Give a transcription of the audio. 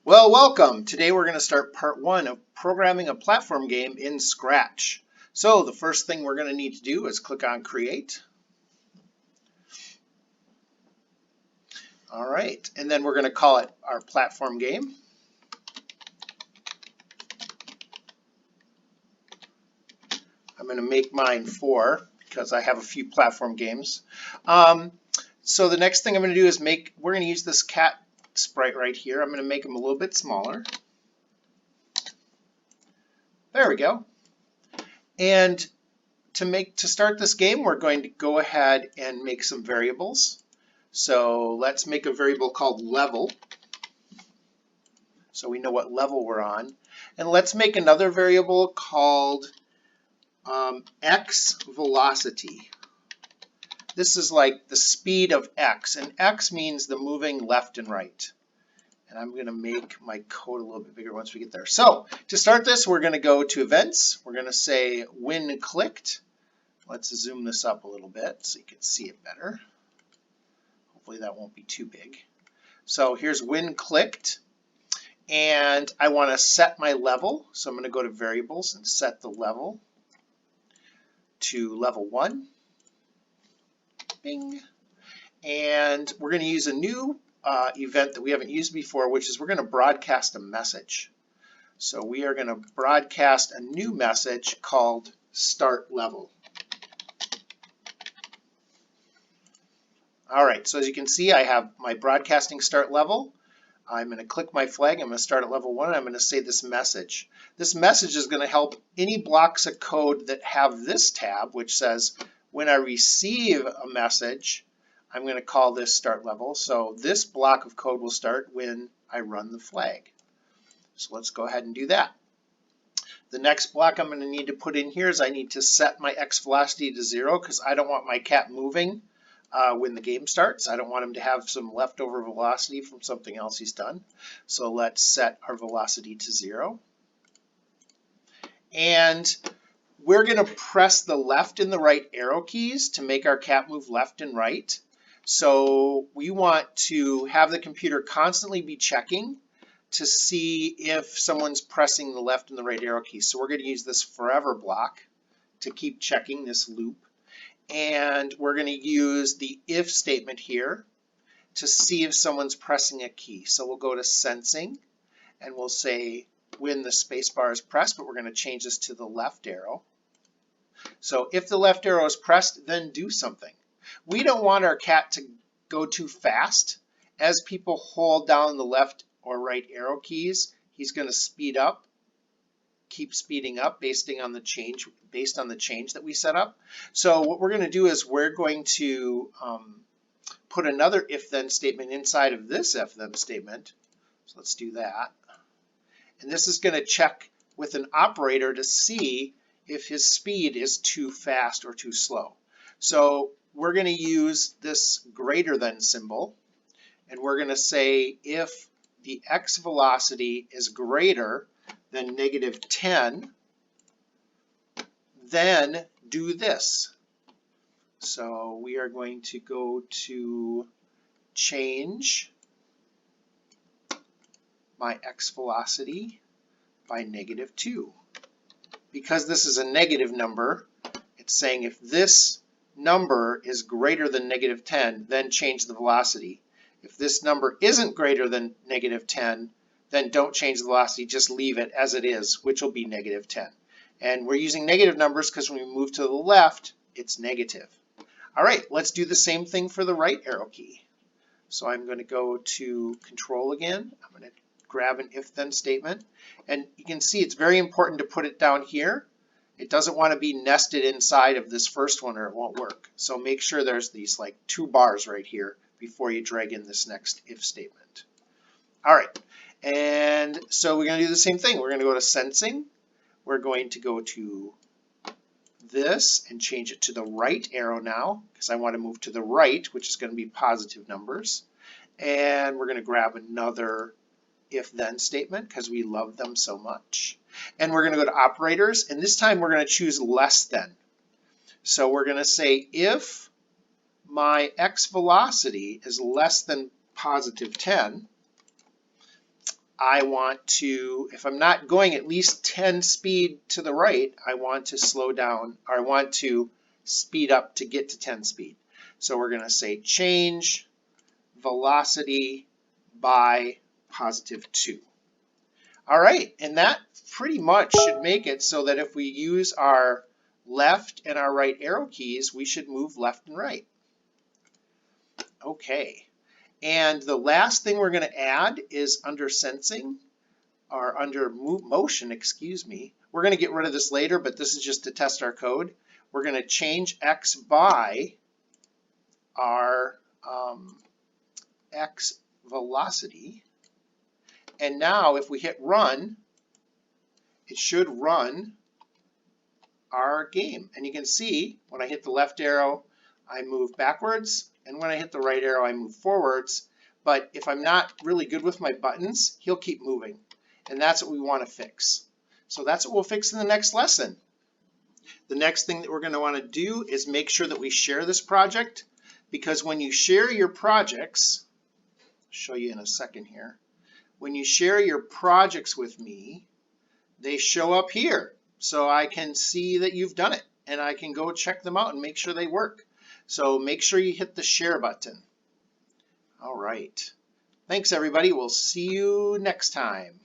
Well, welcome. Today we're going to start part one of programming a platform game in Scratch. So the first thing we're going to need to do is click on Create. All right, and then we're going to call it our platform game. I'm going to make mine 4 because I have a few platform games. So the next thing I'm going to do is we're going to use this cat sprite right here. I'm going to make him a little bit smaller. There we go. And to start this game, we're going to go ahead and make some variables. So let's make a variable called level, so we know what level we're on. And let's make another variable called x velocity. This is like the speed of x, and x means the moving left and right. And I'm going to make my code a little bit bigger once we get there. So to start this, we're going to go to events. We're going to say when clicked. Let's zoom this up a little bit so you can see it better. Hopefully that won't be too big. So here's when clicked. And I want to set my level. So I'm going to go to variables and set the level to level 1. Bing. And we're going to use a new event that we haven't used before, which is we're going to broadcast a message. So we are going to broadcast a new message called start level. All right, so as you can see, I have my broadcasting start level. I'm going to click my flag. I'm going to start at level 1. And I'm going to say this message. This message is going to help any blocks of code that have this tab, which says when I receive a message, I'm going to call this start level. So this block of code will start when I run the flag. So let's go ahead and do that. The next block I'm going to need to put in here is I need to set my x velocity to 0 because I don't want my cat moving when the game starts. I don't want him to have some leftover velocity from something else he's done. So let's set our velocity to 0. And we're going to press the left and the right arrow keys to make our cat move left and right. So we want to have the computer constantly be checking to see if someone's pressing the left and the right arrow keys. So we're going to use this forever block to keep checking this loop. And we're going to use the if statement here to see if someone's pressing a key. So we'll go to sensing and we'll say when the space bar is pressed, but we're going to change this to the left arrow. So if the left arrow is pressed, then do something. We don't want our cat to go too fast. As people hold down the left or right arrow keys, he's going to speed up, keep speeding up based on the change that we set up. So what we're going to do is we're going to put another if-then statement inside of this if-then statement. So let's do that. And this is going to check with an operator to see if his speed is too fast or too slow. So we're going to use this greater than symbol, and we're going to say if the x velocity is greater than -10, then do this. So we are going to go to change my x velocity by -2. Because this is a negative number, it's saying if this number is greater than -10, then change the velocity. If this number isn't greater than -10, then don't change the velocity, just leave it as it is, which will be -10. And we're using negative numbers because when we move to the left, it's negative. All right, let's do the same thing for the right arrow key. So I'm going to go to control again. I'm going to grab an if-then statement. And you can see it's very important to put it down here. It doesn't want to be nested inside of this first one or it won't work. So make sure there's these like 2 bars right here before you drag in this next if statement. All right, and so we're going to do the same thing. We're going to go to sensing. We're going to go to this and change it to the right arrow now because I want to move to the right, which is going to be positive numbers. And we're going to grab another if-then statement because we love them so much. And we're going to go to operators, and this time we're going to choose less than. So we're going to say if my x velocity is less than +10, I want to, if I'm not going at least 10 speed to the right, I want to slow down, or I want to speed up to get to 10 speed. So we're going to say change velocity by +2. All right, and that pretty much should make it so that if we use our left and our right arrow keys, we should move left and right. Okay, and the last thing we're going to add is under sensing, or under motion, excuse me. We're going to get rid of this later, but this is just to test our code. We're going to change x by our x velocity. And now if we hit run, it should run our game. And you can see when I hit the left arrow, I move backwards, and when I hit the right arrow, I move forwards. But if I'm not really good with my buttons, he'll keep moving. And that's what we want to fix. So that's what we'll fix in the next lesson. The next thing that we're going to want to do is make sure that we share this project, because when you share your projects, I'll show you in a second here, when you share your projects with me, they show up here. So I can see that you've done it, and I can go check them out and make sure they work. So make sure you hit the share button. All right. Thanks, everybody. We'll see you next time.